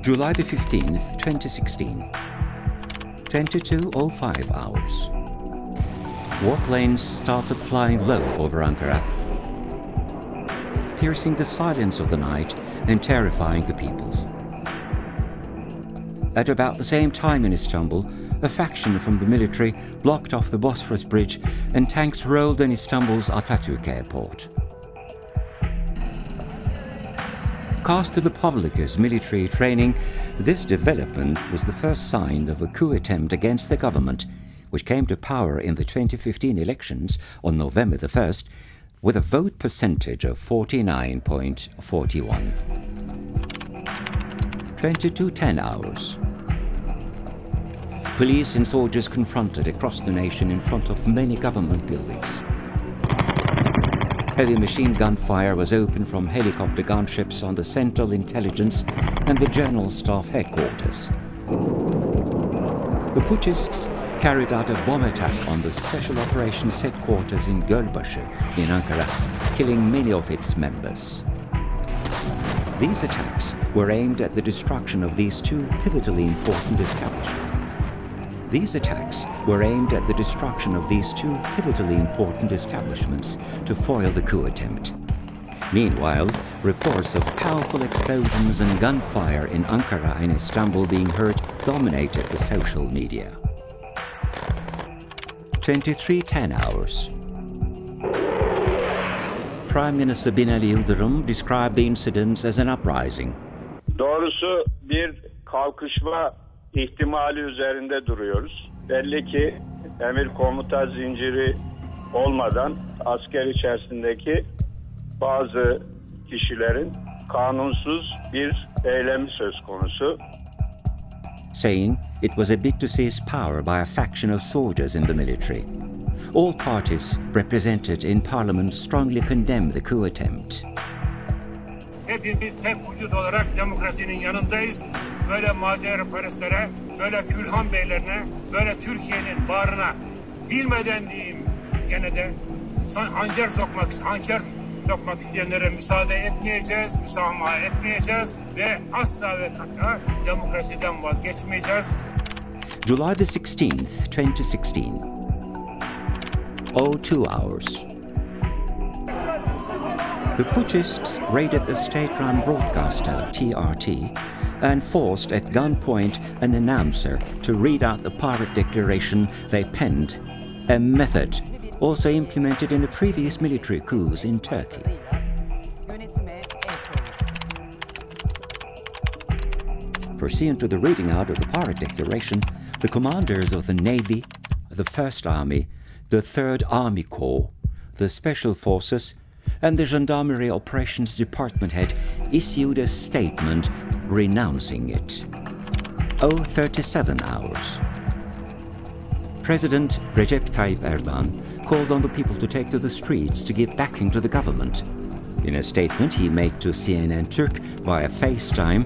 July the 15th, 2016. 22:05 hours. Warplanes started flying low over Ankara, piercing the silence of the night and terrifying the peoples. At about the same time in Istanbul, a faction from the military blocked off the Bosphorus Bridge and tanks rolled on Istanbul's Atatürk Airport. Cast to the public as military training, this development was the first sign of a coup attempt against the government, which came to power in the 2015 elections on November the 1st with a vote percentage of 49.41. 22:10 hours. Police and soldiers confronted across the nation in front of many government buildings. Heavy machine gun fire was opened from helicopter gunships on the Central Intelligence and the General Staff Headquarters. The putschists carried out a bomb attack on the Special Operations Headquarters in Gölbaşı in Ankara, killing many of its members. These attacks were aimed at the destruction of these two pivotally important establishments. To foil the coup attempt. Meanwhile, reports of powerful explosions and gunfire in Ankara and Istanbul being heard dominated the social media. 23:10 hours. Prime Minister Binali Yıldırım described the incidents as an uprising. Doğrusu bir kalkışma ihtimali üzerinde duruyoruz. Belli ki emir komuta zinciri olmadan asker içerisindeki bazı kişilerin kanunsuz bir eylemi söz konusu. Saying it was a bid to seize power by a faction of soldiers in the military. All parties represented in parliament strongly condemned the coup attempt. Hepimiz tek vücut olarak demokrasinin yanındayız. Böyle maceraperestlere, böyle külhan beylerine, böyle Türkiye'nin bağrına bilmeden diyeyim gene de hançer sokmak isteyenlere müsaade etmeyeceğiz, müsamaha etmeyeceğiz ve asla ve kata demokrasiden vazgeçmeyeceğiz. July the 16th, 2016. 02 hours. The putschists raided the state-run broadcaster, TRT, and forced at gunpoint an announcer to read out the pirate declaration they penned, a method also implemented in the previous military coups in Turkey. Pursuant to the reading out of the pirate declaration, the commanders of the Navy, the First Army, the Third Army Corps, the Special Forces, and the Gendarmerie Operations Department head issued a statement renouncing it. 37 hours. President Recep Tayyip Erdogan called on the people to take to the streets to give backing to the government. In a statement he made to CNN Türk via FaceTime,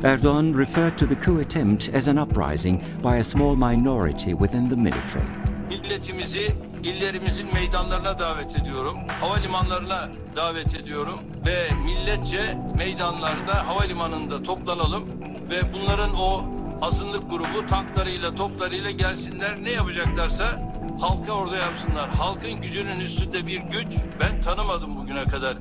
Erdogan referred to the coup attempt as an uprising by a small minority within the military. Milletimizi illerimizin meydanlarına davet ediyorum, havalimanlarına davet ediyorum ve milletçe meydanlarda, havalimanında toplanalım ve bunların o azınlık grubu tanklarıyla, toplarıyla gelsinler, ne yapacaklarsa halka orada yapsınlar. Halkın gücünün üstünde bir güç ben tanımadım bugüne kadar.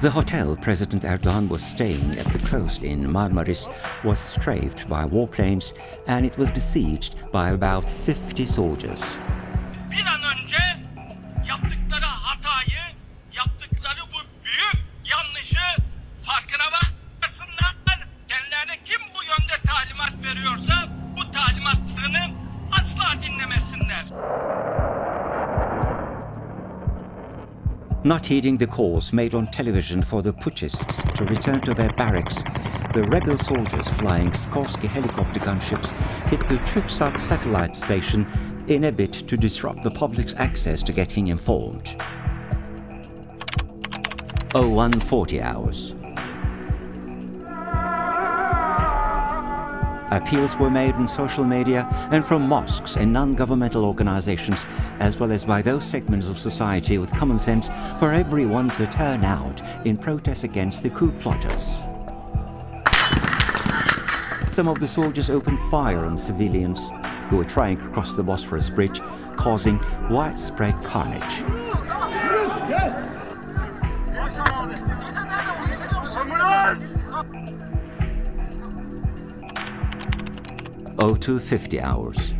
The hotel President Erdogan was staying at the coast in Marmaris was strafed by warplanes and it was besieged by about 50 soldiers. Bir an önce yaptıkları hatayı, yaptıkları bu büyük yanlışı farkına varsınlar. Kendilerine kim bu yönde talimat veriyorsa bu talimatlarını asla dinlemesinler. Not heeding the calls made on television for the putschists to return to their barracks, the rebel soldiers flying Skorsky helicopter gunships hit the Türksat satellite station in a bid to disrupt the public's access to getting informed. 01:40 hours. Appeals were made on social media and from mosques and non-governmental organizations, as well as by those segments of society with common sense, for everyone to turn out in protest against the coup plotters. Some of the soldiers opened fire on civilians who were trying to cross the Bosphorus Bridge, causing widespread carnage. (0250 hours).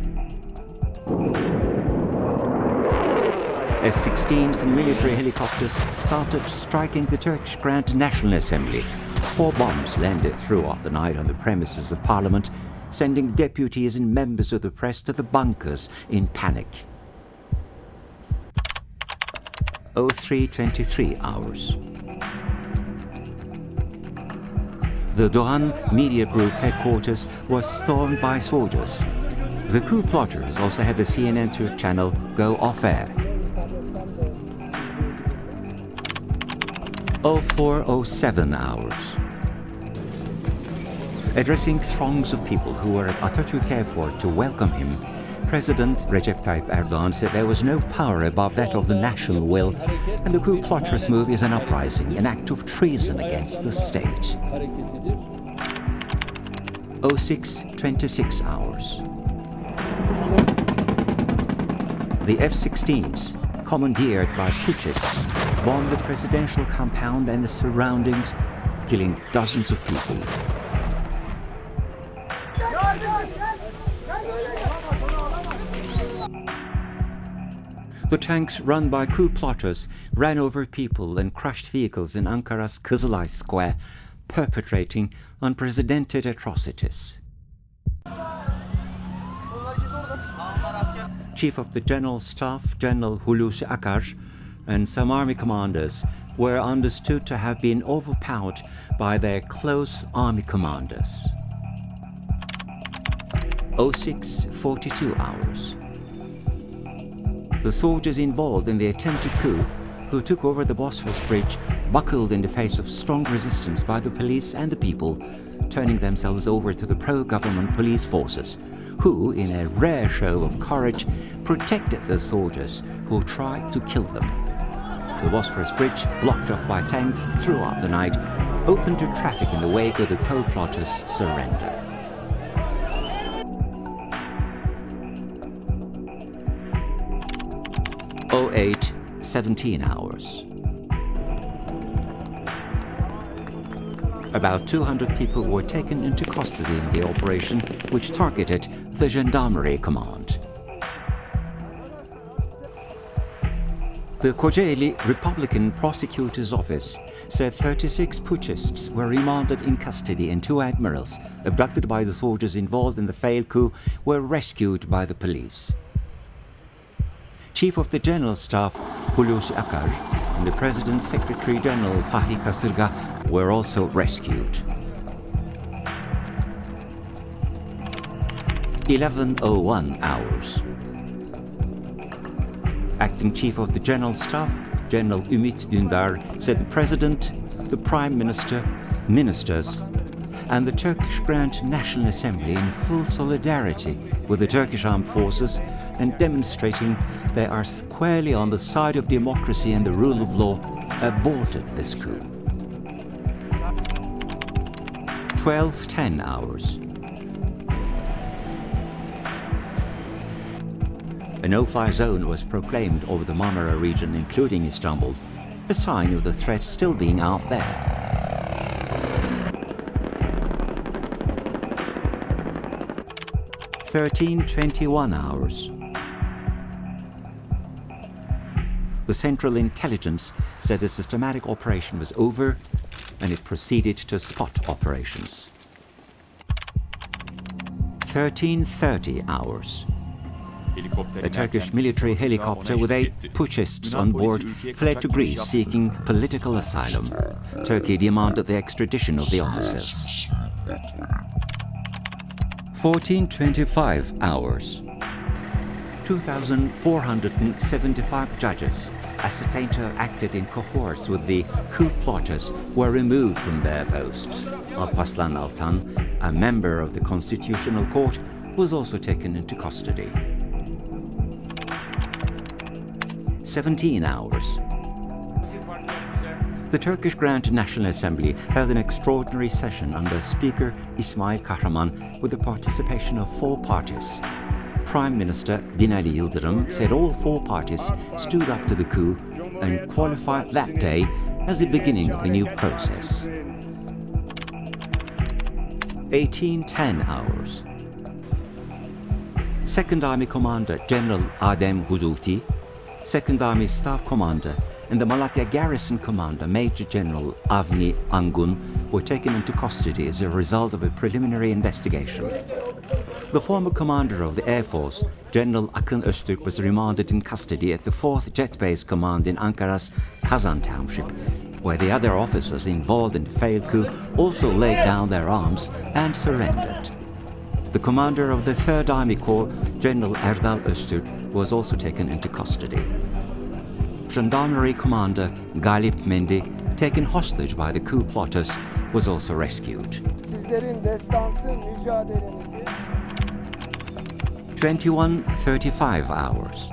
F-16s and military helicopters started striking the Turkish Grand National Assembly. 4 bombs landed throughout the night on the premises of Parliament, sending deputies and members of the press to the bunkers in panic. 0323 hours. The Doğan Media Group headquarters was stormed by soldiers. The coup plotters also had the CNN Türk channel go off-air. 0407 hours. Addressing throngs of people who were at Atatürk Airport to welcome him, President Recep Tayyip Erdogan said there was no power above that of the national will, and the coup plotters' move is an uprising, an act of treason against the state. 0626 hours. The F-16s, commandeered by putschists, bombed the presidential compound and the surroundings, killing dozens of people. The tanks run by coup plotters ran over people and crushed vehicles in Ankara's Kızılay Square, perpetrating unprecedented atrocities. Chief of the General Staff, General Hulusi Akar, and some army commanders were understood to have been overpowered by their close army commanders. 0642 hours. The soldiers involved in the attempted coup, who took over the Bosphorus Bridge, buckled in the face of strong resistance by the police and the people, turning themselves over to the pro-government police forces, who, in a rare show of courage, protected the soldiers who tried to kill them. The Bosphorus Bridge, blocked off by tanks throughout the night, opened to traffic in the wake of the coup plotters' surrender. 0817 hours. About 200 people were taken into custody in the operation, which targeted the Gendarmerie Command. The Kocaeli Republican Prosecutor's Office said 36 putschists were remanded in custody and 2 admirals, abducted by the soldiers involved in the failed coup, were rescued by the police. Chief of the General Staff, Hulusi Akar, and the President's Secretary General, Fahri Kasırga, were also rescued. 1101 hours. Acting Chief of the General Staff, General Ümit Dündar, said the President, the Prime Minister, ministers, and the Turkish Grand National Assembly, in full solidarity with the Turkish Armed Forces and demonstrating they are squarely on the side of democracy and the rule of law, aborted this coup. 1210 hours. A no-fly zone was proclaimed over the Marmara region, including Istanbul, a sign of the threat still being out there. 1321 hours. The Central Intelligence said the systematic operation was over and it proceeded to spot operations. 1330 hours. A Turkish military helicopter with 8 putschists on board fled to Greece seeking political asylum. Turkey demanded the extradition of the officers. 1425 hours. 2,475 judges ascertained to have acted in cohorts with the coup plotters were removed from their posts. Alparslan Altan, a member of the Constitutional Court, was also taken into custody. 17 hours. The Turkish Grand National Assembly held an extraordinary session under Speaker İsmail Kahraman with the participation of 4 parties. Prime Minister Binali Yıldırım said all 4 parties stood up to the coup and qualified that day as the beginning of the new process. 1810 hours. Second Army Commander General Adem Huduti, Second Army Staff Commander and the Malatya Garrison Commander Major General Avni Angun were taken into custody as a result of a preliminary investigation. The former commander of the Air Force, General Akın Öztürk, was remanded in custody at the 4th Jet Base Command in Ankara's Kazan Township, where the other officers involved in the failed coup also laid down their arms and surrendered. The commander of the 3rd Army Corps, General Erdal Öztürk, was also taken into custody. Gendarmerie Commander Galip Mendi, taken hostage by the coup plotters, was also rescued. Sizlerin destansı mücadelenizi 21:35 hours.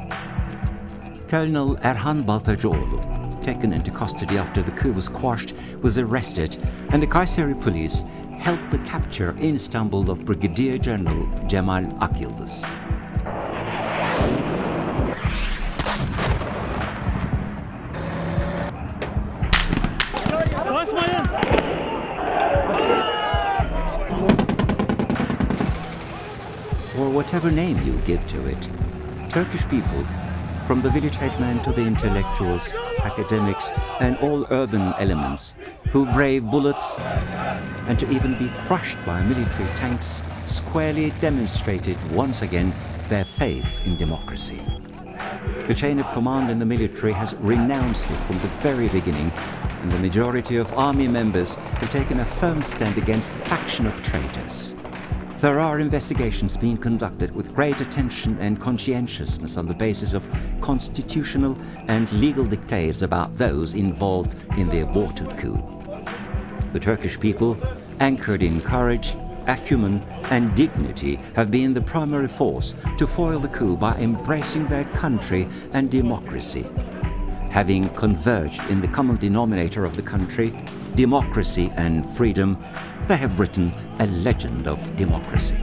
Colonel Erhan Baltacıoğlu, taken into custody after the coup was quashed, was arrested, and the Kayseri police helped the capture in Istanbul of Brigadier General Cemal Akyıldız. Or whatever name you give to it, Turkish people, from the village headmen to the intellectuals, academics, and all urban elements, who brave bullets and to even be crushed by military tanks, squarely demonstrated once again their faith in democracy. The chain of command in the military has renounced it from the very beginning, and the majority of army members have taken a firm stand against the faction of traitors. There are investigations being conducted with great attention and conscientiousness on the basis of constitutional and legal dictates about those involved in the aborted coup. The Turkish people, anchored in courage, acumen and dignity, have been the primary force to foil the coup by embracing their country and democracy. Having converged in the common denominator of the country, democracy and freedom, they have written a legend of democracy.